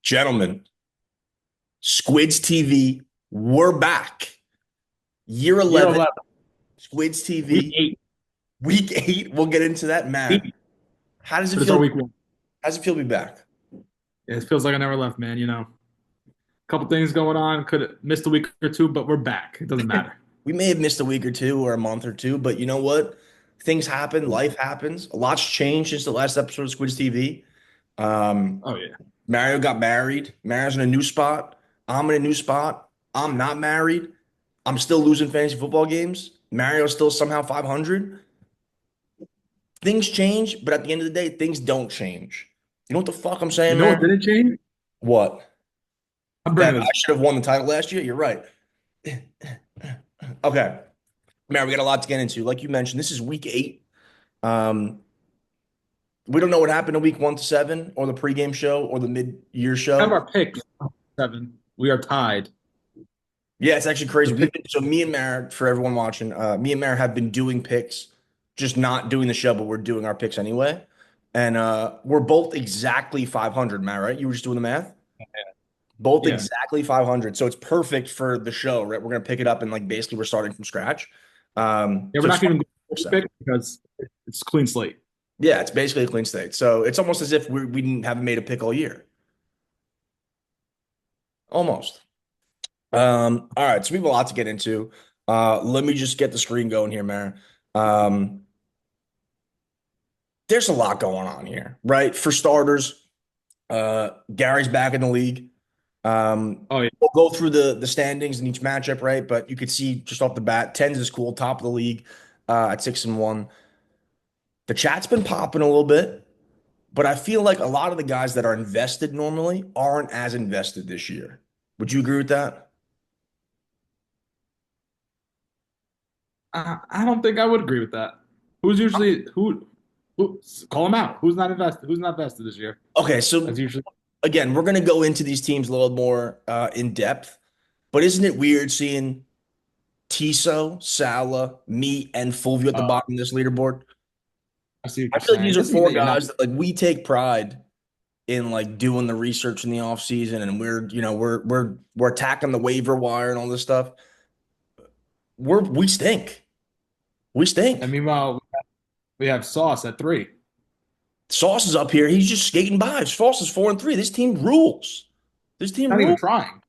Gentlemen, Squids TV, we're back. Year Year 11, 11, Squids week TV, 8. week 8. We'll get into that. Man, Eight, how does it but it's feel? our week 1. How does it feel to be back? It feels like I never left, man. A couple things going on. Could have missed a week or two, but we're back. It doesn't matter. We may have missed a week or two or a month or two, but you know what? Things happen, life happens. A lot's changed since the last episode of Squids TV. Um, Oh, yeah. Mario got married. Mario's in a new spot. I'm in a new spot. I'm not married. I'm still losing fantasy football games. Mario's still somehow 500. Things change, but at the end of the day, things don't change. You know what the fuck I'm You saying, know man? what didn't change? What? I'm That bringing I this. should have won the title last year? You're right. Okay. Man, we got a lot to get into. Like you mentioned, this is week 8. Um, we don't know what happened in week 1 to 7 or the pregame show or the mid-year I have show. our pick 7. We are tied. Yeah, it's actually The crazy. pick. So me and Mara, for everyone watching, me and Mara have been doing picks, just not doing the show, but we're doing our picks anyway. And we're both exactly 500, Mara, right? You were just doing the math? Both Yeah. exactly 500. So it's perfect for the show, right? We're going to pick it up and like basically we're starting from scratch. Yeah, So we're it's not fun. even going to pick because it's clean slate. Yeah, it's basically a clean state. So it's almost as if we didn't haven't made a pick all year. Almost. All right, so we have a lot to get into. Let me just get the screen going here, Mara. Um, there's a lot going on here, right? For starters, Gary's back in the league. Oh, yeah. We'll go through the standings in each matchup, right? But you could see just off the bat, tens is cool, top of the league at 6-1. The chat's been popping a little bit, but I feel like a lot of the guys that are invested normally aren't as invested this year. Would you agree with that? I don't think I would agree with that. Who's usually who call them out? Who's not invested? Who's not vested this year? Okay, That's so usually again, we're going to go into these teams a little more in depth, but isn't it weird seeing Tiso, Salah, me, and Fulvio at the uh, bottom of this leaderboard? I see what I you're feel like saying. these It are doesn't mean four that you're not. guys that like we take pride in like doing the research in the off season, and we're attacking the waiver wire and all this stuff. We stink. We And stink. meanwhile, we have Sauce at 3. Sauce is up here. He's just skating by. Sauce is 4-3. This team rules. This team Not even rules. trying.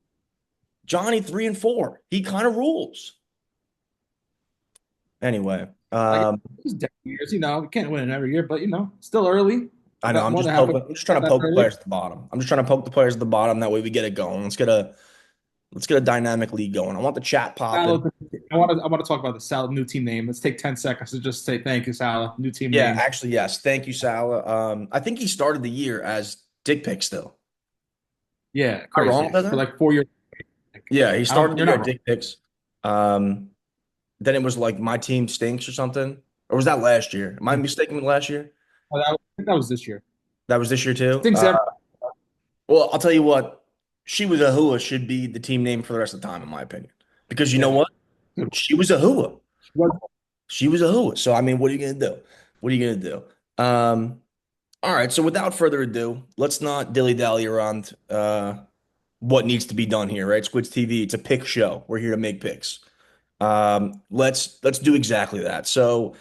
Johnny 3-4. He kind of rules. Anyway, Like it's down years, we can't win it every year, but still early. I know. About I'm more just than halfway poking. I'm just trying to that poke the early. players at the bottom. I'm just trying to poke the players at the bottom. That way we get it going. Let's get a dynamic league going. I want the chat popping. Salah, I want to talk about the Salah new team name. Let's take 10 seconds to just say thank you, Salah. New team Yeah, name. actually, yes. Thank you, Salah. I think he started the year as Dick Pick still. Yeah, Am I wrong crazy. about For that? like 4 years. Yeah, he I don't started the you're year not at wrong. Dick Picks. Um, then it was like my team stinks or something. Or was that last year? Am I mistaken with last year? I think that was this year. That was this year too. Stinks ever. Well, I'll tell you what. She was a Hua should be the team name for the rest of the time, in my opinion. Because you know Yeah. what? Good. She was a Hua. Well, She was a Hua. So I mean, what are you gonna do? What are you gonna do? All right. So without further ado, let's not dilly-dally around what needs to be done here, right? Squids TV, it's a pick show. We're here to make picks. Let's do exactly that. So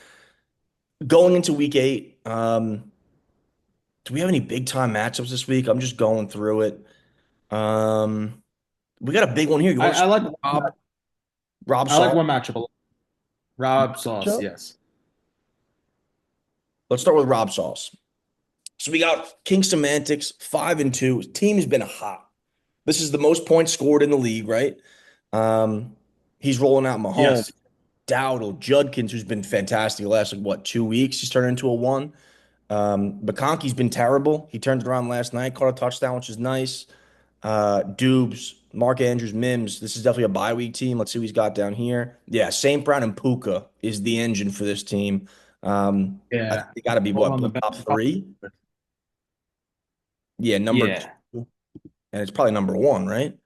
going into week 8, do we have any big time matchups this week? I'm just going through it. Um, we got a big one here. You I, want to I like Rob I like Salt? one matchup a lot. Rob Sauce, yes. Let's start with Rob Sauce. So we got King Semantics 5-2. His team has been hot. This is the most points scored in the league, right? Um, he's rolling out Mahomes, Yes. Dowdle, Judkins, who's been fantastic the last like what 2 weeks. He's turned into a one. McConkey's been terrible. He turned it around last night, caught a touchdown, which is nice. Dubes, Mark Andrews, Mims. This is definitely a bye week team. Let's see who he's got down here. Yeah, St. Brown and Puka is the engine for this team. I think Yeah. they got to be Hold what on the bench. top three? Yeah, number Yeah. two, and it's probably number one, right?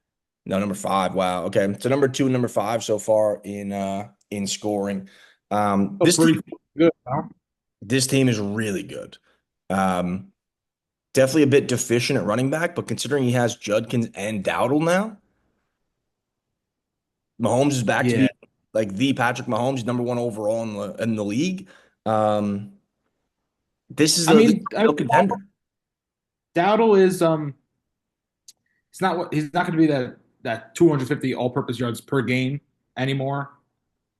No, number five. Wow. Okay, so number two and number five so far in scoring. Oh, pretty good, huh? This team is really good. Um, Definitely a bit deficient at running back, but considering he has Judkins and Dowdle now, Mahomes is back to Yeah. be like the Patrick Mahomes, number one overall in the league. Um, this is a real contender. Dowdle is he's not going to be that 250 all-purpose yards per game anymore.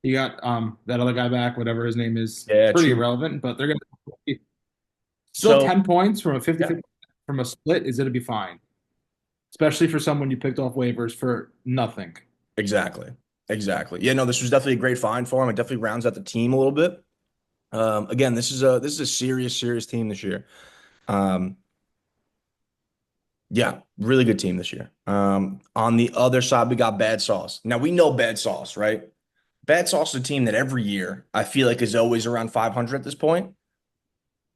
You got that other guy back, whatever his name is, Yeah, pretty true. irrelevant, but they're going to still So 10 points from a yeah, 50-50 from a split is going to be fine, especially for someone you picked off waivers for nothing. exactly. Exactly. Yeah, no, this was definitely a great find for him. It definitely rounds out the team a little bit. Again, this is a serious team this year. Um, yeah, really good team this year. On the other side, we got Bad Sauce. Now we know Bad Sauce, right? Bad Sauce is a team that every year I feel like is always around 500 at this point.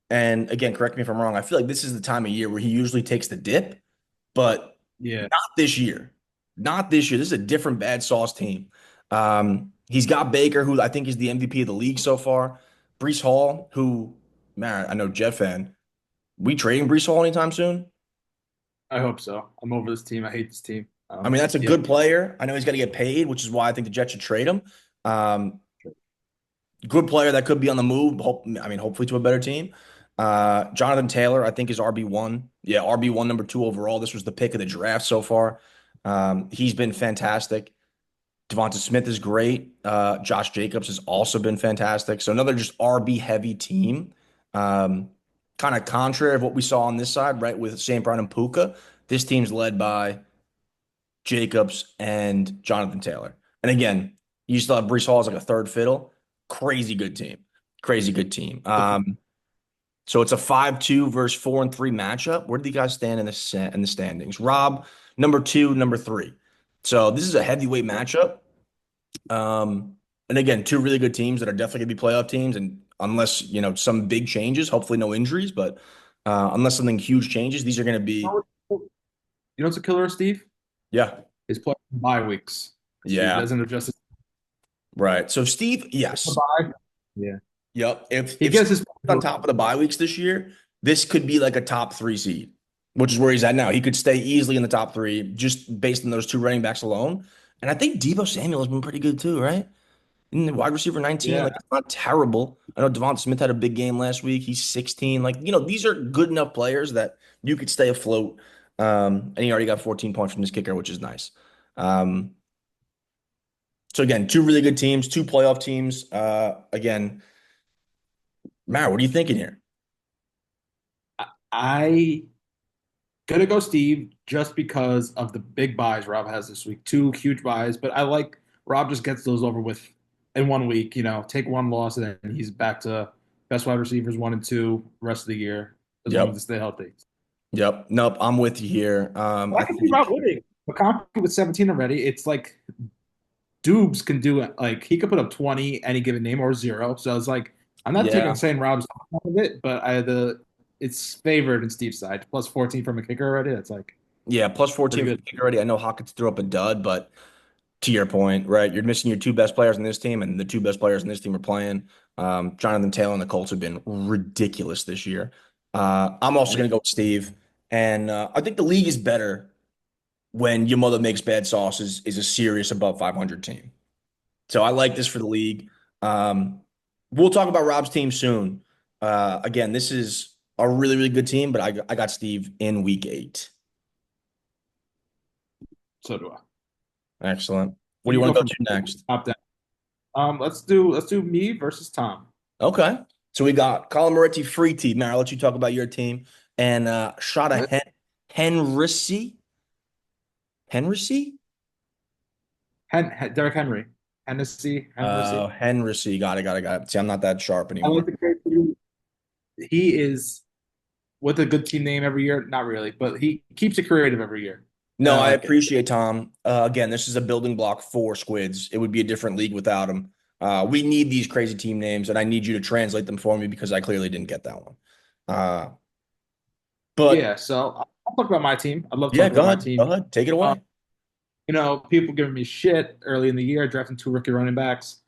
And again, correct me if I'm wrong. I feel like this is the time of year where he usually takes the dip, but Yeah, not this year. Not this year. This is a different Bad Sauce team. He's got Baker, who I think is the MVP of the league so far. Brees Hall, who, man, I know Jet fan. We trading Brees Hall anytime soon? I hope so. I'm over this team. I hate this team. I mean, that's a Yeah. good player. I know he's got to get paid, which is why I think the Jets should trade him. Um, Good player that could be on the move. I mean, hopefully to a better team. Jonathan Taylor, I think, is RB1. Yeah, RB1, number two overall. This was the pick of the draft so far. He's been fantastic. Devonta Smith is great. Josh Jacobs has also been fantastic. So another just RB heavy team. Um, Kind of contrary of what we saw on this side, right? With St. Brown and Puka. This team's led by Jacobs and Jonathan Taylor. And again, you still have Brees Hall as like a third fiddle. Crazy good team. Crazy good team. So it's a 5-2 versus 4-3 matchup. Where do you guys stand in the standings? Rob, number two, number three. So this is a heavyweight matchup. And again, two really good teams that are definitely gonna be playoff teams. And unless, some big changes, hopefully no injuries, but unless something huge changes, these are gonna be, You know what's a killer, Steve? yeah. His play bye weeks. He Yeah. doesn't adjust his Right. So Steve, yes. bye. Yeah. Yep. If He if gets Steve's his on top of the bye weeks this year, this could be like a top three seed, which is where he's at now. He could stay easily in the top three just based on those two running backs alone. And I think Deebo Samuel has been pretty good too, right? And the wide receiver 19, yeah. like it's not terrible. I know Devonta Smith had a big game last week. He's 16. Like, these are good enough players that you could stay afloat. And he already got 14 points from his kicker, which is nice. Um, so again, two really good teams, two playoff teams. Again, Matt, what are you thinking here? I gonna go Steve just because of the big buys Rob has this week. Two huge buys, but I like Rob just gets those over with in 1 week. Take one loss and then he's back to best wide receivers 1 and 2 rest of the year as long as they Yep. stay healthy. Yep. Nope. I'm with you here. I I can see Rob think, winning. McConkey with 17 already. It's like Dubes can do it. Like he could put up 20 any given name or zero. So it's like I'm not taking yeah. saying Rob's out of it, but it's favored in Steve's side. Plus 14 from a kicker already. It's like Yeah. Plus pretty 14 for good. the kick already. I know Hawkins threw up a dud, but to your point, right? You're missing your two best players in this team, and the two best players in this team are playing. Jonathan Taylor and the Colts have been ridiculous this year. I'm also going to go with Steve. And I think the league is better when your mother makes bad sauces is a serious above 500 team. So I like this for the league. Um, we'll talk about Rob's team soon. Again, this is a really good team, but I got Steve in week 8. So do I. Excellent. What We do you can want go to go from to next? top down. Let's do me versus Tom. Okay. So we got Colin Moretti free team. Now I'll let you talk about your team. And shot a Henry. Henry? Derrick Henry, Hennessy. Henry. Got it. See, I'm not that sharp I like anymore. the creativity. He is with a good team name every year. Not really, but he keeps it creative every year, and No, I I like it. appreciate Tom. Again, this is a building block for Squids. It would be a different league without him. We need these crazy team names, and I need you to translate them for me because I clearly didn't get that one. Uh, but Yeah, so I'll talk about my team. I'd love to yeah, talk go about my ahead. Go team. ahead. Take it Um, away. People giving me shit early in the year, drafting two rookie running backs.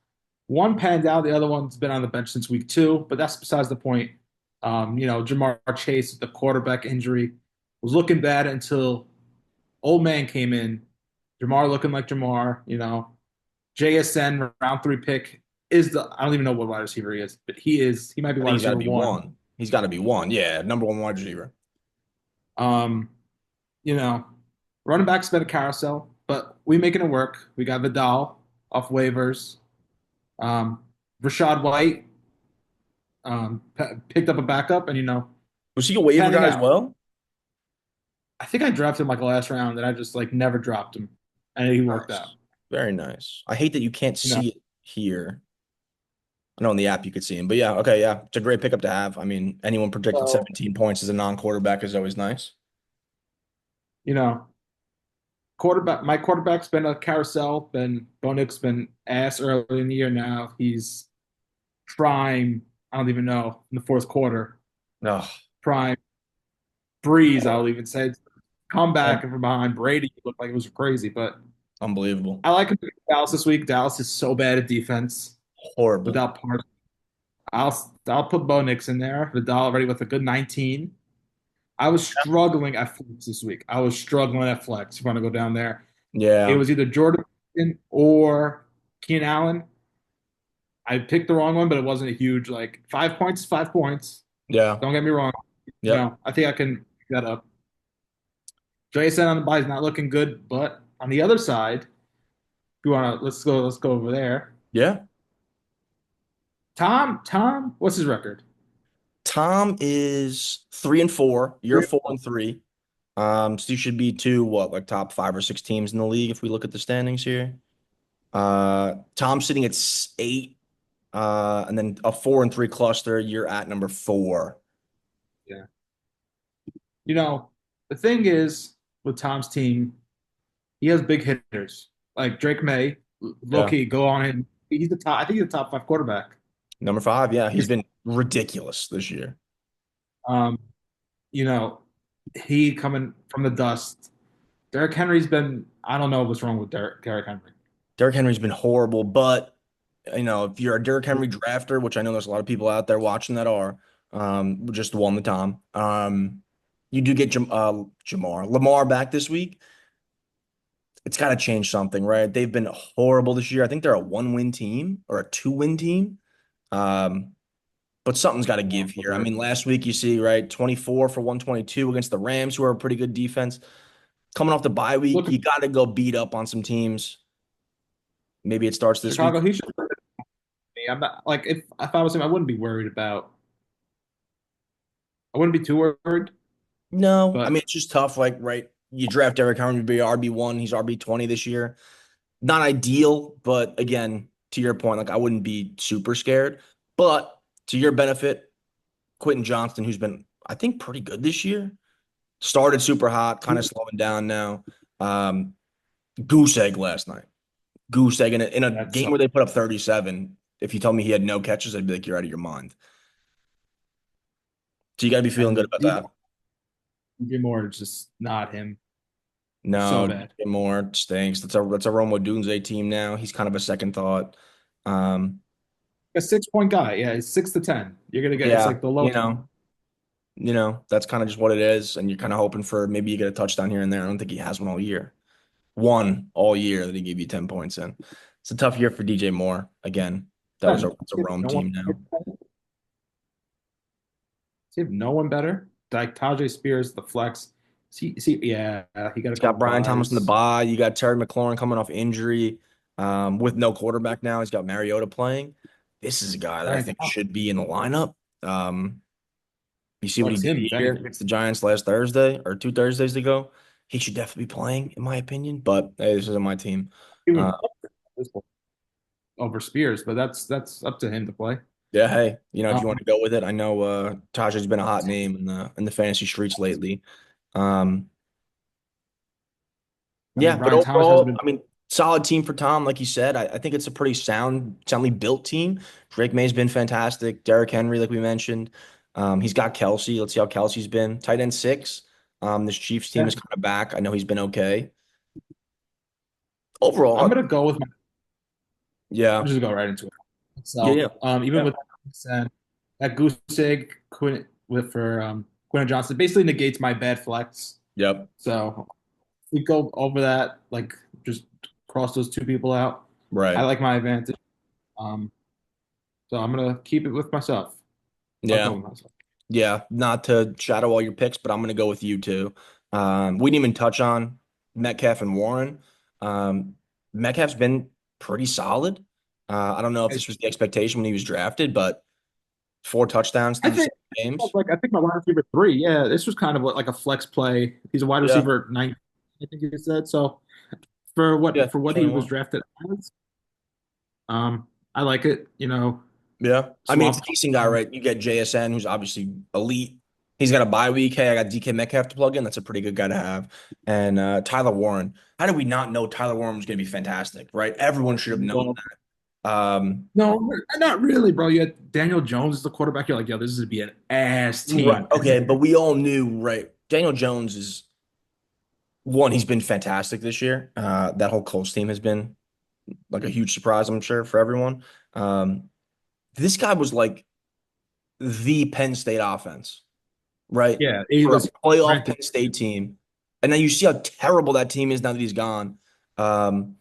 One panned out, the other one's been on the bench since week 2, but that's besides the point. Jamar Chase, the quarterback injury, was looking bad until old man came in. Jamar looking like Jamar. JSN round three pick is the I don't even know what wide receiver he is, but he might be I think wide he's got to receiver be one. one. He's got to be one. Yeah, number one wide receiver. Um, you know, Running back's been a carousel, but we making it work. We got Vidal off waivers. Um, Rashad White picked up a backup, and Was he a waiver panning guy as out. well? I think I drafted him like last round, and I just like never dropped him, and he worked out. Nice. Very nice. I hate that you can't You know, see it here. I know on the app you could see him, but yeah, okay, yeah, it's a great pickup to have. I mean, anyone projected so 17 points as a non-quarterback is always nice. you know, quarterback. My quarterback's been a carousel. Been Bo Nick's been ass early in the year. Now he's prime. I don't even know in the fourth quarter. Oh, Prime Breeze. I'll even say comeback un- from behind Brady looked like it was crazy, but unbelievable. I like him against Dallas this week. Dallas is so bad at defense Horrible. without part. I'll put Bo Nix in there. Vidal already with a good 19. I was struggling at flex this week. I was struggling at flex. You want to go down there? It Yeah, was either Jordan or Keenan Allen. I picked the wrong one, but it wasn't a huge like 5 points. 5 points. yeah, Don't get me wrong. yep, I think I can pick that up. Jason on the buy is not looking good, but on the other side, if you wanna let's go over there. yeah. Tom, what's his record? Tom is 3-4. You're 4-3. So you should be two, what, like top 5 or 6 teams in the league if we look at the standings here. Tom's sitting at 8, and then a 4-3 cluster. You're at number 4. Yeah. You know, the thing is with Tom's team, he has big hitters like Drake May. Low Yeah. key, go on him. He's the top. I think he's the top five quarterback. Number 5, yeah, he's He's, been ridiculous this year. um, you know, he coming from the dust. Derrick Henry's been. I don't know what's wrong with Derrick Henry. Derrick Henry's been horrible, but if you're a Derrick Henry drafter, which I know there's a lot of people out there watching that are, just won the Tom. You do get Lamar back this week. It's got to change something, right? They've been horrible this year. I think they're a 1-win team or a 2-win team. Um, but something's got to Yeah, give but here. I mean, last week you see, right, 24 for 122 against the Rams, who are a pretty good defense. Coming off the bye week, look at you got to go beat up on some teams. Maybe it starts this week. Chicago. He should. I'm not like if I was him, I wouldn't be worried about. I wouldn't be too worried, No, I mean, but it's just tough. Like, right, you draft Derrick Henry to be RB1. He's RB20 this year. Not ideal, but again, to your point, like I wouldn't be super scared. But to your benefit, Quentin Johnston, who's been, I think, pretty good this year, started super hot, kind of slowing down now. Um, Goose egg last night. Goose egg in a that's game where they put up 37. If you tell me he had no catches, I'd be like, you're out of your mind. So you got to be feeling good and about that. DJ Moore is just not him. So No, bad. DJ Moore stinks. That's a Romo Dunze team now. He's kind of a second thought. Um, A 6 point guy. Yeah, it's 6 to 10. You're gonna get it's yeah, like the low. that's kind of just what it is, and you're kind of hoping for maybe you get a touchdown here and there. I don't think he has one all year. One all year that he gave you 10 points in. It's a tough year for DJ Moore. Again, it's a Rome No one. team now. See, no one better. Like Tajay Spears, the flex. Yeah, he got a He's got couple Brian Thomas in the buys. bye. You got Terry McLaurin coming off injury, with no quarterback now. He's got Mariota playing. This is a guy that I Brian think Thomas should be in the lineup. You see what he flex did him, if here anything. against the Giants last Thursday or 2 Thursdays ago. He should definitely be playing, in my opinion. But hey, this isn't my team. Even Uh, over Spears, but that's up to him to play. yeah, hey, if you want Um, to go with it, I know Taj's been a hot name in the fantasy streets lately. Um, I mean, yeah, but Brian Thomas hasn't overall, been. I mean, solid team for Tom, like you said. I think it's a pretty soundly built team. Drake May's been fantastic. Derrick Henry, like we mentioned. He's got Kelsey. Let's see how Kelsey's been. Tight end 6. This Chiefs team is kind of back. I know he's been okay. I'm Overall, gonna go with my. yeah. Just go right into it. Yeah, So, yeah. even Yeah. with that goose egg, Quinn. with for Quinn Johnson. Basically negates my bad flex. Yep. So we go over that, like just cross those two people out. I Right. like my advantage. Um, so I'm gonna keep it with myself. I'll go Yeah. with myself. Yeah. Not to shadow all your picks, but I'm going to go with you too. We didn't even touch on Metcalf and Warren. Um, Metcalf's been pretty solid. I don't know if this was the expectation when he was drafted, but 4 touchdowns I through the think 7 games. I think my wide receiver three. Yeah, this was kind of like a flex play. He's a wide Yeah. receiver 19, I think you said. So Yeah. for what he was 21. drafted as, I like it. Yeah. I mean, it's Swamp. a decent guy, right? You get JSN, who's obviously elite. He's got a bye week. Hey, I got DK Metcalf to plug in. That's a pretty good guy to have. And Tyler Warren. How did we not know Tyler Warren was going to be fantastic, right? Everyone should have known Well, that. no, not really, bro. You had Daniel Jones as the quarterback. You're like, yo, this is gonna be an ass Right. team. Okay. But we all knew, right? Daniel Jones is one, he's been fantastic this year. That whole Colts team has been like a huge surprise, I'm sure, for everyone. Um, this guy was like the Penn State offense, right? Yeah, he For a was playoff rented. Penn State team. And now you see how terrible that team is now that he's gone. Um,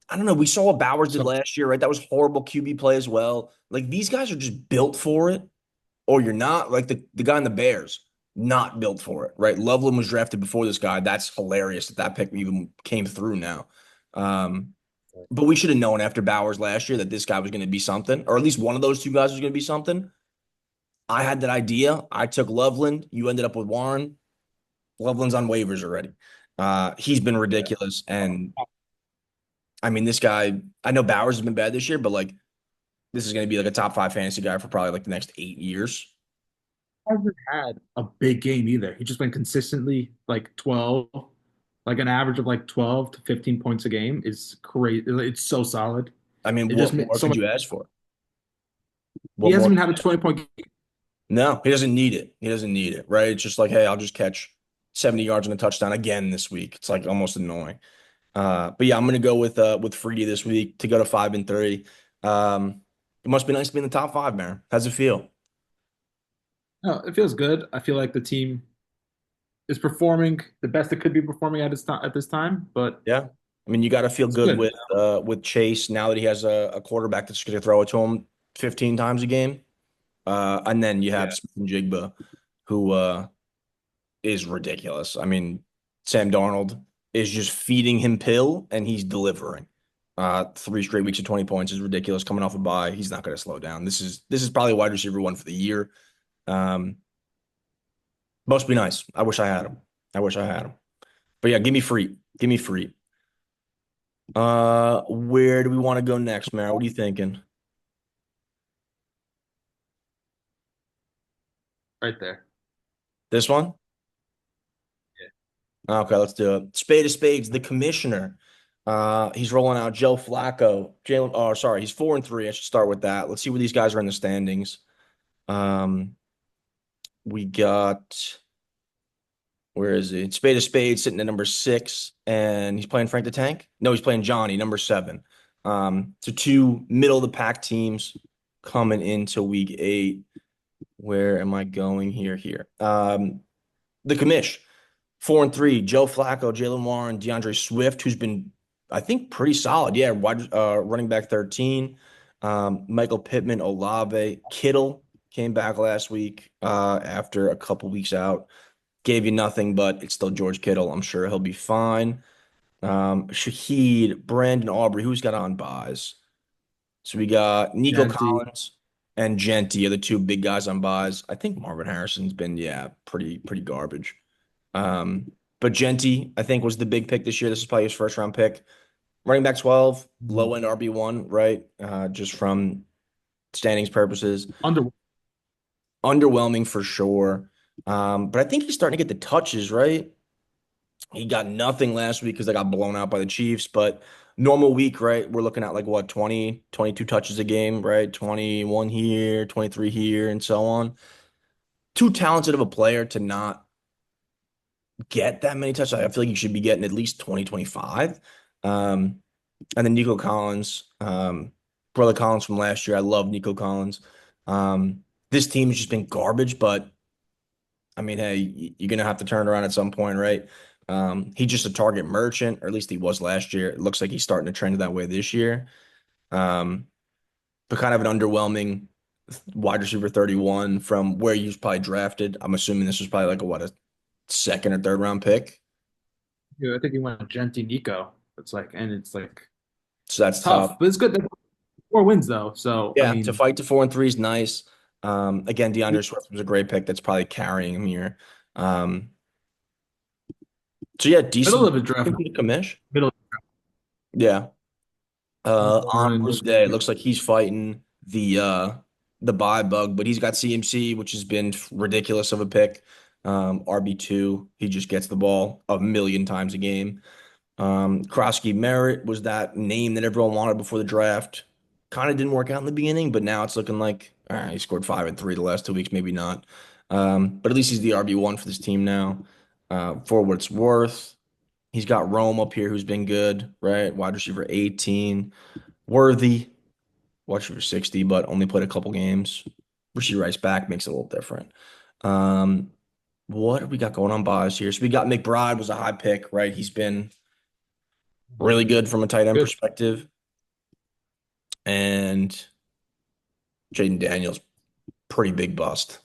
I don't know. We saw what Bowers did So last year, right? That was horrible QB play as well. Like these guys are just built for it, or you're not. Like the guy in the Bears, not built for it, right? Loveland was drafted before this guy. That's hilarious that that pick even came through now. Um, but we should have known after Bowers last year that this guy was going to be something, or at least one of those two guys was going to be something. I had that idea. I took Loveland. You ended up with Warren. Loveland's on waivers already. He's been yeah, ridiculous. And I mean, this guy, I know Bowers has been bad this year, but like this is going to be like a top 5 fantasy guy for probably like the next 8 years. hasn't had a big game either. He's just been consistently like 12, like an average of like 12 to 15 points a game is crazy. It's so solid. I mean, It just what makes more so could much. you ask for? He What hasn't more? even had a 20-point game. No, he doesn't need it. He doesn't need it, right? It's just like, hey, I'll just catch 70 yards and a touchdown again this week. It's like almost annoying. But yeah, I'm gonna go with Freedy this week to go to 5-3. It must be nice to be in the top 5, man. How's it feel? No, it feels good. I feel like the team is performing the best it could be performing at this time, but Yeah. I mean, you got to feel it's good good. with Chase now that he has a quarterback that's going to throw it to him 15 times a game. And then you have Yeah. Smith and Jigba, who is ridiculous. I mean, Sam Darnold is just feeding him pill and he's delivering. 3 straight weeks of 20 points is ridiculous. Coming off a bye, he's not going to slow down. This is probably wide receiver one for the year. Um, must be nice. I wish I had him. I wish I had him. But yeah, give me free. Give me free. Where do we want to go next, Mara? What are you thinking? Right there. This one? Okay, let's do it. Spade of spades, the commissioner. He's rolling out Joe Flacco. Jalen, oh, sorry, he's 4-3. I should start with that. Let's see where these guys are in the standings. Um, we got where is he? Spade of spades sitting at number 6, and he's playing Frank the Tank. No, he's playing Johnny, number 7. So two middle of the pack teams coming into week 8. Where am I going here? Here. The commish. 4-3, Joe Flacco, Jalen Warren, DeAndre Swift, who's been, I think, pretty solid. Yeah, running back 13. Michael Pittman, Olave, Kittle came back last week after a couple weeks out. Gave you nothing, but it's still George Kittle. I'm sure he'll be fine. Shaheed, Brandon Aubrey, who's got on buys? So we got Nico Genty. Collins and Genty are the two big guys on buys. I think Marvin Harrison's been, yeah, pretty garbage. Um, but Genty, I think, was the big pick this year. This is probably his first round pick. Running back 12, low end RB1, right? Just from standings purposes. Under Underwhelming for sure. But I think he's starting to get the touches, right? He got nothing last week because they got blown out by the Chiefs. But normal week, right? We're looking at like what, 20, 22 touches a game, right? 21 here, 23 here, and so on. Too talented of a player to not get that many touches. I feel like you should be getting at least 20, 25. Um, and then Nico Collins, brother Collins from last year. I love Nico Collins. this team has just been garbage, but I mean, hey, you're gonna have to turn around at some point, right? He's just a target merchant, or at least he was last year. It looks like he's starting to trend that way this year. Um, but kind of an underwhelming wide receiver 31 from where he was probably drafted. I'm assuming this was probably like a second or third round pick. Yeah, I think he went Genti Nico. It's like So it's that's tough. tough, but it's good. 4 wins though, so I Yeah, to mean, fight to 4-3 is nice. Again, DeAndre Swift was a great pick. That's probably carrying him here. Um, so yeah, middle decent of the draft, commish. middle Yeah. On one Bruce just Day, it looks like he's fighting the buy bug, but he's got CMC, which has been ridiculous of a pick. RB2, he just gets the ball a million times a game. Krosky Merritt was that name that everyone wanted before the draft. Kind of didn't work out in the beginning, but now it's looking like all right, he scored 5 and 3 the last 2 weeks, maybe not. But at least he's the RB1 for this team now. For what it's worth, he's got Rome up here, who's been good, right? Wide receiver 18. Worthy, wide receiver 60, but only played a couple games. Rasheed Rice back makes it a little different. Um, what do we got going on buys here? So we got McBride was a high pick, right? He's been really good from a tight end good. perspective. And Jaden Daniels, pretty big bust.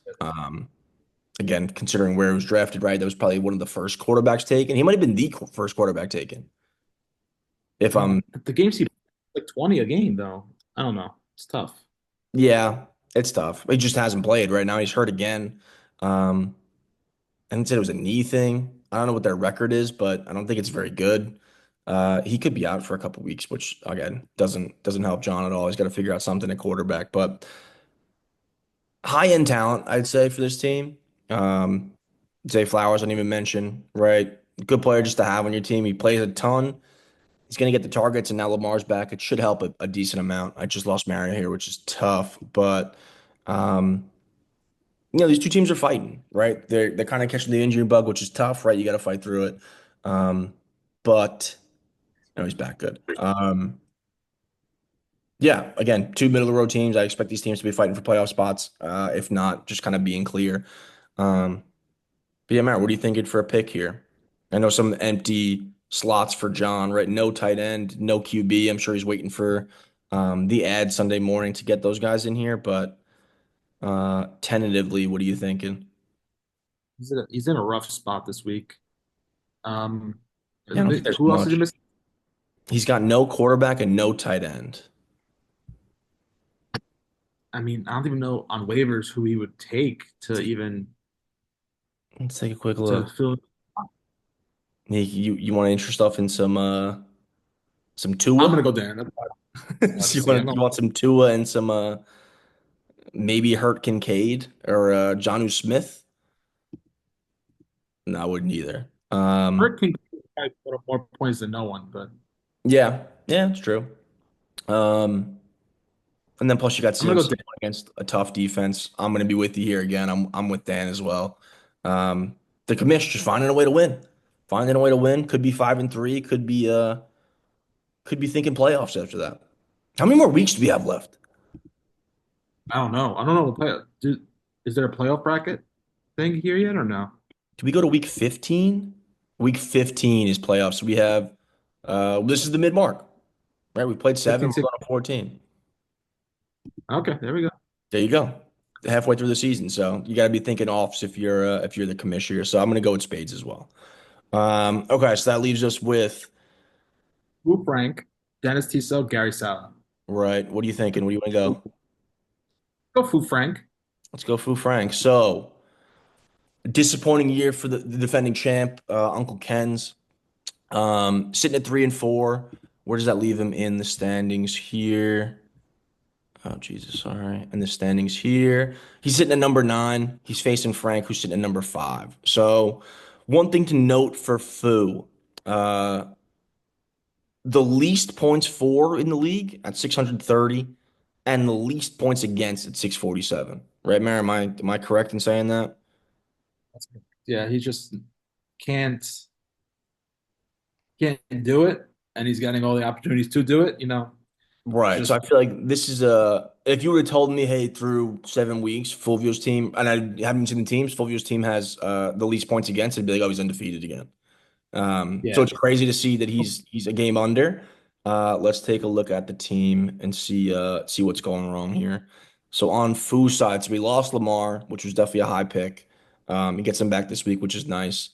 Again, considering where he was drafted, right? That was probably one of the first quarterbacks taken. He might have been the first quarterback taken. If I'm, The games he like 20 a game though. I don't know. It's tough. yeah, it's tough. He just hasn't played right now. He's hurt again. Um, and said it was a knee thing. I don't know what their record is, but I don't think it's very good. He could be out for a couple weeks, which again doesn't help John at all. He's got to figure out something at quarterback. But high end talent, I'd say, for this team. Um, Zay Flowers, I didn't even mention, right? Good player just to have on your team. He plays a ton. He's going to get the targets, and now Lamar's back. It should help a decent amount. I just lost Mario here, which is tough, but um, these two teams are fighting, right? They're kind of catching the injury bug, which is tough, right? You got to fight through it. Um, but he's back good. Yeah, again, two middle of the road teams. I expect these teams to be fighting for playoff spots. If not, just kind of being clear. Um, but yeah, Matt, what are you thinking for a pick here? I know some empty slots for John, right? No tight end, no QB. I'm sure he's waiting for the ad Sunday morning to get those guys in here. But tentatively, what are you thinking? He's in a rough spot this week. Um, Yeah, I don't think there's who else did he much. miss? He's got no quarterback and no tight end. I mean, I don't even know on waivers who he would take to even Let's take a quick to look. fill. You want to interest yourself in some I'm Tua? gonna go there. That's what I have So to see. I'm going. you want some Tua and some maybe Hurt Kincaid or Jonnu Smith? No, I wouldn't either. Hurt can probably put up more points than no one, but Yeah, yeah, it's true. Um, and then plus you got I'm gonna CMC go. against a tough defense. I'm gonna be with you here again. I'm with Dan as well. The commish just finding a way to win. Finding a way to win. Could be 5 and 3. Could be thinking playoffs after that. How many more weeks do we have left? I don't know. I don't know. Is there a playoff bracket thing here yet or no? Do we go to week 15? Week 15 is playoffs. We have this is the mid mark, right? We played 7, 15, we're 16. going to 14. Okay, there we go. There you go. Halfway through the season. So you got to be thinking offs if you're the commissioner. So I'm going to go with spades as well. Okay, so that leaves us with Wu Frank, Dennis Tiso, Gary Sala. right. What are you thinking? Where do you want to go? Go Fu Frank. Let's go Fu Frank. So disappointing year for the defending champ, Uncle Ken's. Sitting at 3 and 4. Where does that leave him in the standings here? Oh, Jesus. All right. And the standings here. He's sitting at number 9. He's facing Frank, who's sitting at number 5. So, one thing to note for Fu, uh, the least points for in the league at 630 and the least points against at 647. Right, Mary? Am I correct in saying that? Yeah, he just can't can't do it, and he's getting all the opportunities to do it. Right. So I Just feel like this is if you would have told me, hey, through 7 weeks, Fulvio's team, and I haven't seen the teams, Fulvio's team has the least points against, I'd be like, oh, he's undefeated again. So Yeah. it's crazy to see that he's a game under. Let's take a look at the team and see what's going wrong here. So on Foo's side, so we lost Lamar, which was definitely a high pick. He gets him back this week, which is nice.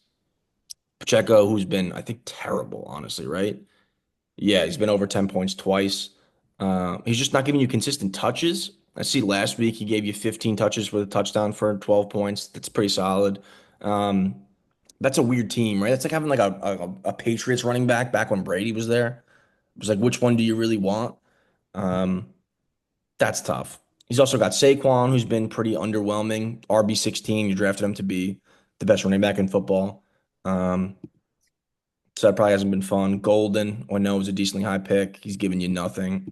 Pacheco, who's been, I think, terrible, honestly, right? Yeah, he's been over 10 points twice. He's just not giving you consistent touches. I see last week he gave you 15 touches with a touchdown for 12 points. That's pretty solid. Um, that's a weird team, right? It's like having like a Patriots running back when Brady was there. It was like, which one do you really want? Um, that's tough. He's also got Saquon, who's been pretty underwhelming. RB16, you drafted him to be the best running back in football. Um, so that probably hasn't been fun. Golden, I know, was a decently high pick. He's giving you nothing.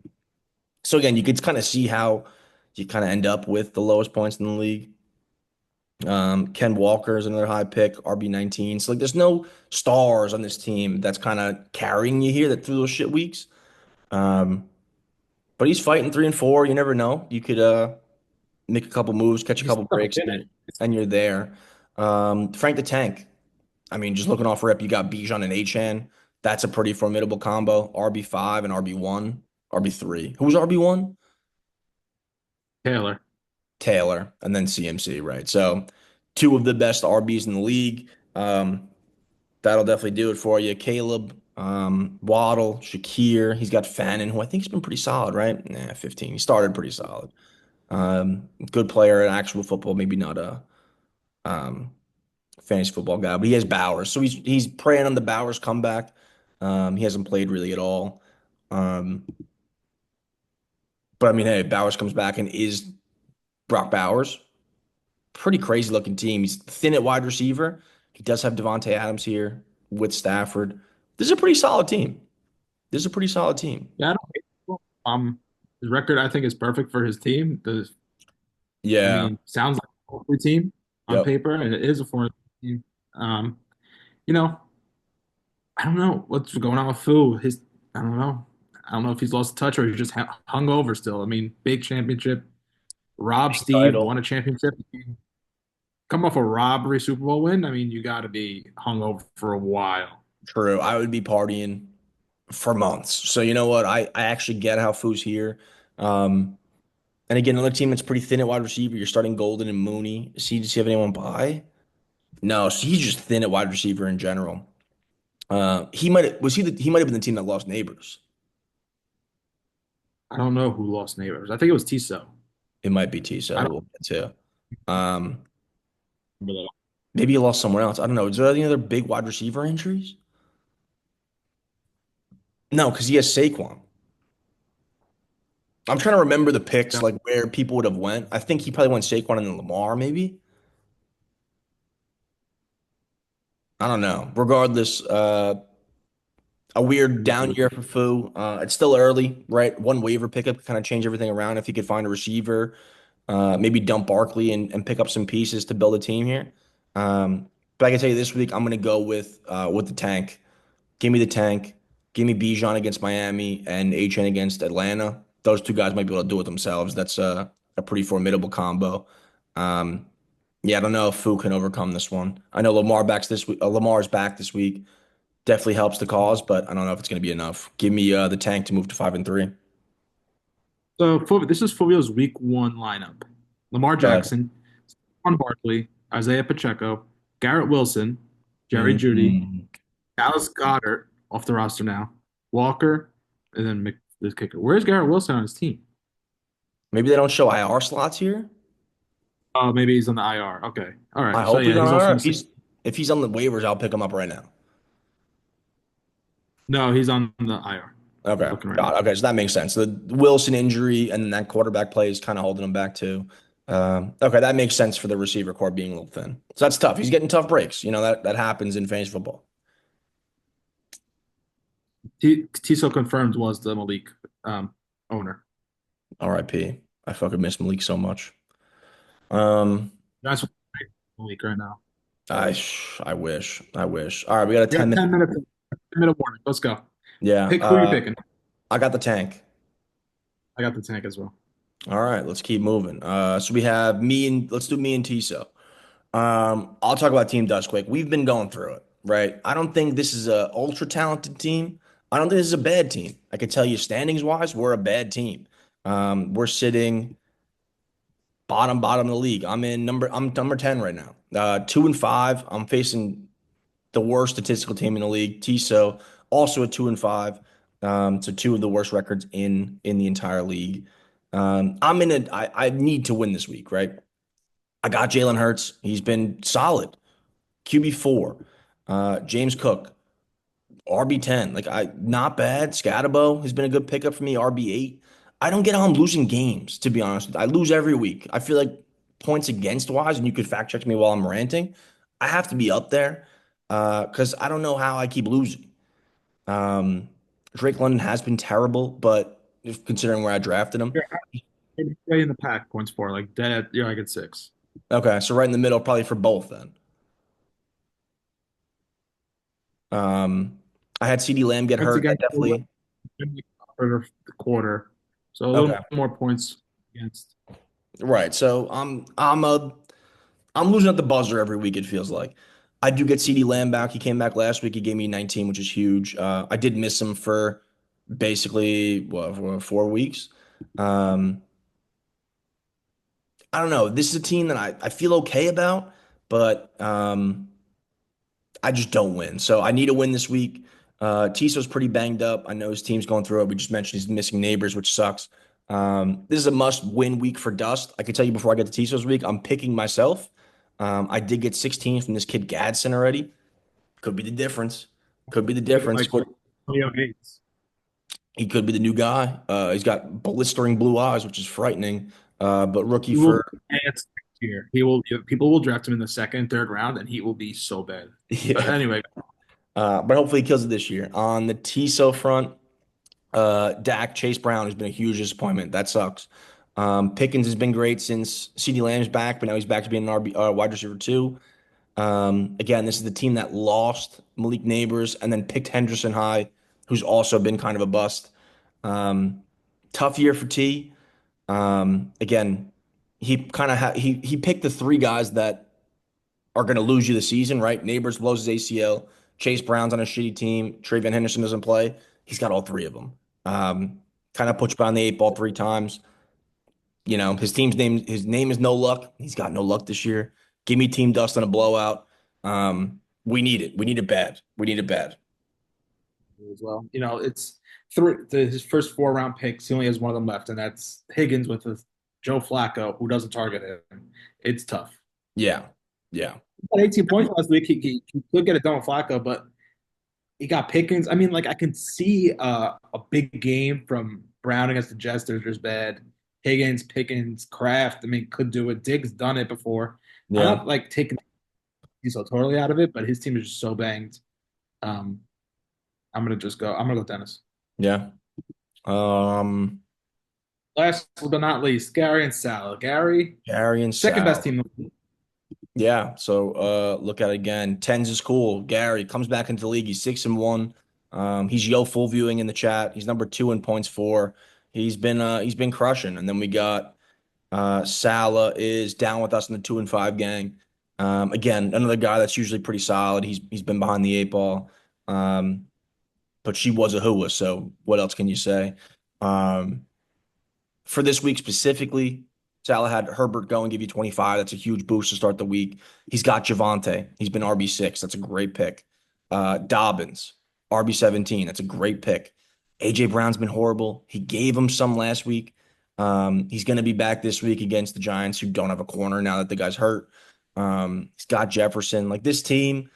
So again, you could kind of see how you kind of end up with the lowest points in the league. Ken Walker is another high pick, RB19. So like, there's no stars on this team that's kind of carrying you here that through those shit weeks. Um, but he's fighting 3 and 4. You never know. You could make a couple moves, catch a He's couple tough breaks, in it. and you're there. Frank the Tank. I mean, just looking off rip, you got Bijan and Achan. That's a pretty formidable combo. RB5 and RB1, RB3. Who's RB1? Taylor. Taylor, and then CMC, right? So two of the best RBs in the league. That'll definitely do it for you. Caleb, Waddle, Shakir. He's got Fannin, who I think has been pretty solid, right? Nah, 15. He started pretty solid. Good player in actual football, maybe not a um, fantasy football guy, but he has Bowers. So he's preying on the Bowers comeback. He hasn't played really at all. Um, but I mean, hey, Bowers comes back and is Brock Bowers. Pretty crazy looking team. He's thin at wide receiver. He does have Devontae Adams here with Stafford. This is a pretty solid team. This is a pretty solid team. Yeah, I don't hate him. His record I think is perfect for his team. I Yeah. mean, sounds like a four team on Yep. paper, and it is a four team. Um, you know, I don't know what's going on with Fu. I don't know. I don't know if he's lost touch or he's just hung over still. I mean, big championship. Rob Steve Title. won a championship. Come off a robbery Super Bowl win. I mean, you got to be hung over for a while. True. I would be partying for months. So you know what? I actually get how Foo's here. Um, and again, another team that's pretty thin at wide receiver. You're starting Golden and Mooney. See, does he have anyone by? No, so he's just thin at wide receiver in general. He might have been the team that lost Neighbors. I don't know who lost neighbors. I think it was Tiso. It might be I Tiso, don't we'll get to. Um, remember that. maybe he lost somewhere else. I don't know. Is there any other big wide receiver injuries? No, because he has Saquon. I'm trying to remember the picks, like where people would have went. I think he probably went Saquon and then Lamar, maybe. I don't know. Regardless, a weird down year for Fu. It's still early, right? One waiver pickup could kind of change everything around if he could find a receiver. Maybe dump Barkley and pick up some pieces to build a team here. But I can tell you this week, I'm going to go with the tank. Give me the tank. Give me Bijan against Miami and HN against Atlanta. Those two guys might be able to do it themselves. That's a pretty formidable combo. Um, yeah, I don't know if Fu can overcome this one. I know Lamar this week. Lamar's back this week. Definitely helps the cause, but I don't know if it's going to be enough. Give me the tank to move to 5-3. So this is Fulvio's week one lineup. Lamar But Jackson, Saquon Barkley, Isaiah Pacheco, Garrett Wilson, Jerry Judy, mm, Dallas Goddard off the roster now, Walker, and then the kicker. Where's Garrett Wilson on his team? maybe they don't show IR slots here. Oh, maybe he's on the IR. Okay. All I right. So hope he's yeah, on he's also IR. on the same. If he's on the waivers, I'll pick him up right now. No, he's on the IR. Okay. Looking right Got now. it. Okay, so that makes sense. The Wilson injury and then that quarterback play is kind of holding him back too. Okay, that makes sense for the receiver core being a little thin. So that's tough. He's getting tough breaks. You know that happens in fantasy football. Tiso confirmed was the Malik owner. R.I.P. I fucking miss Malik so much. Um, That's what Malik right now. I wish. I wish. All right, we got a We got 10 minute. 10 minutes. 10-minute warning. Let's go. Yeah. Pick who you picking. I got the tank. I got the tank as well. All right, let's keep moving. So we have me and let's do me and Tiso. I'll talk about Team Dust quick. We've been going through it, right? I don't think this is a ultra talented team. I don't think this is a bad team. I could tell you standings wise, we're a bad team. We're sitting bottom of the league. I'm number 10 right now. 2-5. I'm facing the worst statistical team in the league. Tiso also at 2-5. So two of the worst records in the entire league. I need to win this week, right? I got Jalen Hurts. He's been solid. QB4. James Cook, RB10. Like I not bad. Scatabo has been a good pickup for me, RB8. I don't get how I'm losing games, to be honest. I lose every week. I feel like points against wise, and you could fact check me while I'm ranting. I have to be up there because I don't know how I keep losing. Um, Drake London has been terrible, but if considering where I drafted him. You're right in the pack points for like dead. You're like at six. Okay, so right in the middle, probably for both then. Um, I had CD Lamb get Points hurt. That against definitely. for the quarter, so a little Okay. more points against. Right. So I'm losing at the buzzer every week, it feels like. I do get CD Lamb back. He came back last week. He gave me 19, which is huge. I did miss him for basically what, 4 weeks. Um, I don't know. This is a team that I feel okay about, but I just don't win. So I need a win this week. Tiso's pretty banged up. I know his team's going through it. We just mentioned he's missing neighbors, which sucks. This is a must-win week for Dust. I can tell you before I get to Tiso's week, I'm picking myself. I did get 16 from this kid Gadsden already. Could be the difference. Could be the difference. Like Antonio Gates. He could be the new guy. He's got blistering blue eyes, which is frightening. But rookie He will for be next year. He will. People will draft him in the second, third round, and he will be so bad. But yeah. anyway, But hopefully he kills it this year. On the Tiso front. Dak Chase Brown has been a huge disappointment. That sucks. Pickens has been great since CeeDee Lamb's back, but now he's back to being an RB, wide receiver too. Again, this is the team that lost Malik Neighbors and then picked Henderson High, who's also been kind of a bust. Um, Tough year for T. Again, he kind of he picked the three guys that are going to lose you the season, right? Neighbors blows his ACL. Chase Brown's on a shitty team. Travion Henderson doesn't play. He's got all three of them. Um, Kind of puts you behind the eight ball 3 times. You know, his name is no luck. He's got no luck this year. Give me Team Dust on a blowout. We need it. We need it bad. We need it bad. as well, it's three. His first 4 round picks. He only has one of them left, and that's Higgins with Joe Flacco, who doesn't target him. It's tough. Yeah. Yeah. He got 18 points last week. He could get it done with Flacco, but he got Pickens. I mean, like I can see a big game from Brown against the Jets. There's bad. Higgins, Pickens, Kraft. I mean, could do it. Diggs done it before. I'm Yeah. not like taking he's so totally out of it, but his team is just so banged. Um, I'm gonna just go. I'm gonna go Dennis. Yeah. Um, Last but not least, Gary and Sal. Gary, Gary and second best Sal. team in the league. Yeah, so look at it again. Tens is cool. Gary comes back into the league. He's 6-1. He's Yo full viewing in the chat. He's number 2 in points for. He's been crushing. And then we got Salah is down with us in the 2-5 gang. Again, another guy that's usually pretty solid. He's been behind the eight ball. Um, but she was a hua, so what else can you say? Um, for this week specifically, Salah had Herbert go and give you 25. That's a huge boost to start the week. He's got Javante. He's been RB6. That's a great pick. Dobbins, RB17. That's a great pick. AJ Brown's been horrible. He gave him some last week. He's going to be back this week against the Giants, who don't have a corner now that the guy's hurt. He's got Jefferson. Like this team,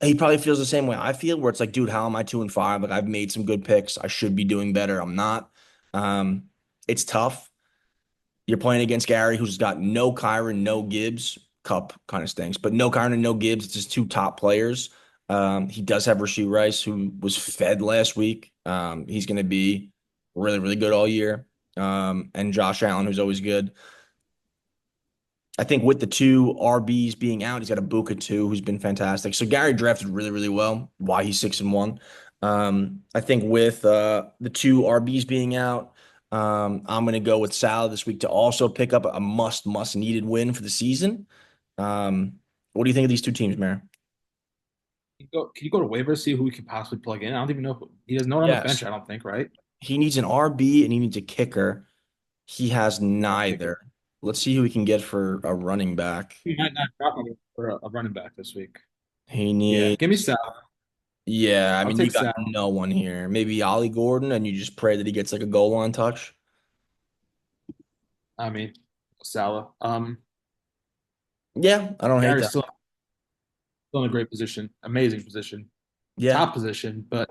he probably feels the same way I feel, where it's like, dude, how am I 2-5? Like I've made some good picks. I should be doing better. I'm not. Um, it's tough. You're playing against Gary, who's got no Kyron, no Gibbs. Cup kind of stinks, but no Kyron and no Gibbs. It's his two top players. He does have Rasheed Rice, who was fed last week. He's going to be really, really good all year. And Josh Allen, who's always good. I think with the two RBs being out, he's got a Buka too, who's been fantastic. So Gary drafted really, really well. Why he's 6-1. I think with the two RBs being out, I'm going to go with Salah this week to also pick up a must needed win for the season. What do you think of these two teams, Mayor? Can you go to waivers, see who we could possibly plug in? I don't even know he has no one on the bench, Yes. I don't think, right? He needs an RB and he needs a kicker. He has Or a kicker. neither. Let's see who we can get for a running back. He might not drop him for a running back this week. He Yeah, give me needs, Sal. yeah, I I'll mean, you take got Sal. no one here. Maybe Ollie Gordon, and you just pray that he gets like a goal line touch. I mean, Salah. Yeah, I don't hate Gary's that. still in a great position, amazing position, Yeah, top position, but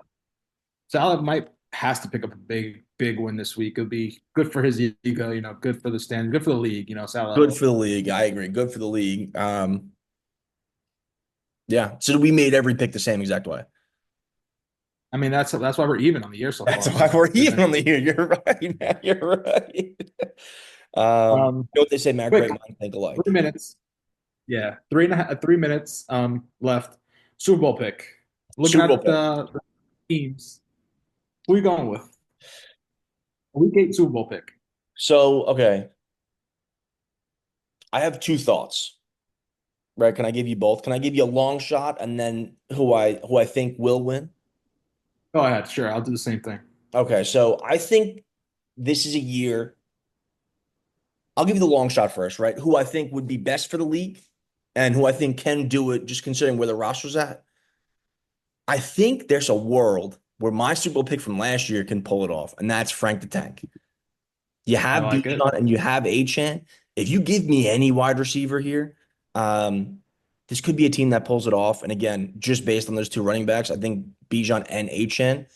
Salah might has to pick up a big win this week. It'll be good for his ego, good for the stand, good for the league, Salah. good for the league. I agree. Good for the league. Yeah. So we made every pick the same exact way. I mean, that's why we're even on the year so That's far. why we're There's even on the year. You're right, man. You're right. um, You know what they say, man? quick Great minds think alike. 3 minutes. Yeah, 3.5 3 minutes left. Super Bowl pick. Looking Super Bowl at pick. the teams, who are you going with? Week 8 Super Bowl pick. So, okay, I have two thoughts. Right? Can I give you both? Can I give you a long shot and then who I think will win? Go ahead, sure. I'll do the same thing. Okay, so I think this is a year. I'll give you the long shot first, right? Who I think would be best for the league and who I think can do it, just considering where the roster's at. I think there's a world where my Super Bowl pick from last year can pull it off, and that's Frank the Tank. You I have like it. Bijan and you have Achan. If you give me any wide receiver here, um, this could be a team that pulls it off. And again, just based on those two running backs, I think Bijan and Achan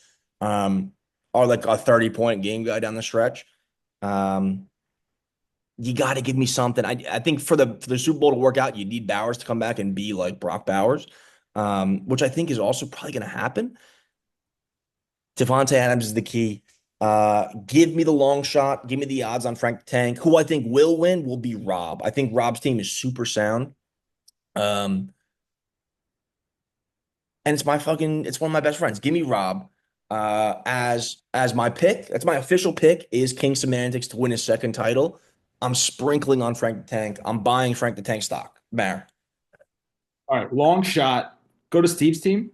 um, are like a 30-point game guy down the stretch. Um, you got to give me something. I think for the Super Bowl to work out, you need Bowers to come back and be like Brock Bowers, which I think is also probably going to happen. Devontae Adams is the key. Give me the long shot. Give me the odds on Frank the Tank. Who I think will win will be Rob. I think Rob's team is super sound. Um, and it's one of my best friends. Give me Rob as my pick. That's my official pick is King Semantics to win his second title. I'm sprinkling on Frank the Tank. I'm buying Frank the Tank stock. Bear. All right, long shot. Go to Steve's team.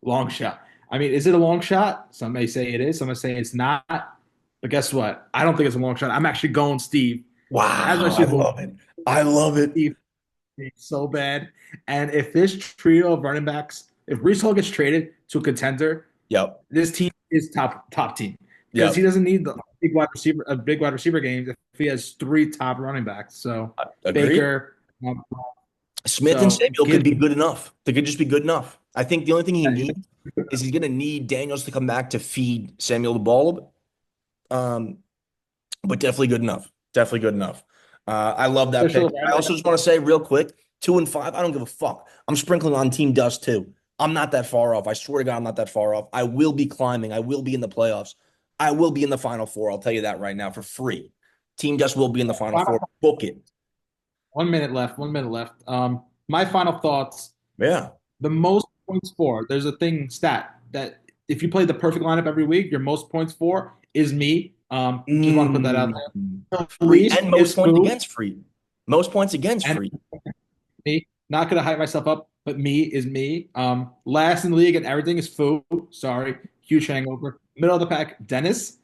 Long shot. I mean, is it a long shot? Some may say it is. Some may say it's not. But guess what? I don't think it's a long shot. I'm actually going Steve as my Wow, I Super Bowl. love it. I love it. Steve is so bad. And if this trio of running backs, if Brees Hall gets traded to a contender, Yep. this team is top team because he Yep. doesn't need the big wide receiver games if he has three top running backs. So Agreed. Baker, Smith and so Samuel could give be good enough. They could just be good enough. I think the only thing he needs is he's going to need Daniels to come back to feed Samuel the ball. Um, but definitely good enough. Definitely good enough. I love that pick. official I right also just want to say real quick, 2-5. I don't give a fuck. I'm sprinkling on Team Dust too. I'm not that far off. I swear to God, I'm not that far off. I will be climbing. I will be in the playoffs. I will be in the Final Four. I'll tell you that right now for free. Team Dust will be in the Final now. Four. Book it. 1 minute left. 1 minute left. My final thoughts. Yeah. The most points for. There's a thing stat that if you play the perfect lineup every week, your most points for is me. Just want to put that out Mm. there. The Free least and is most points Fu against free. Most points against and free. me. Not gonna hype myself up, but me is me. Last in the league and everything is Fu. Sorry, huge hangover. Middle of the pack, Dennis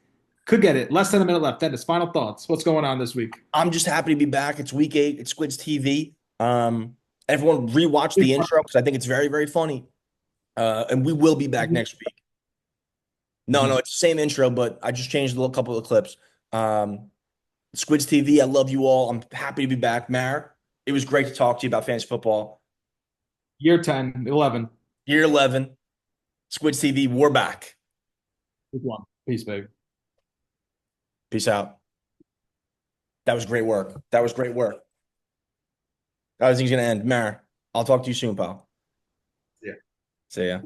could get it. Less than a minute left. Dennis, final thoughts. What's going on this week? I'm just happy to be back. It's week 8. It's Squids TV. Everyone rewatch the intro because I think it's very, very funny. And we will be back next week. No, it's the same intro, but I just changed a little couple of clips. Um, Squids TV, I love you all. I'm happy to be back. Mar, it was great to talk to you about fantasy football. Year 10, 11. Year 11, Squids TV, we're back. Week 1. Peace, baby. Peace out. That was great work. That was great work. How is things going to end? Mar, I'll talk to you soon, pal. Yeah. See ya.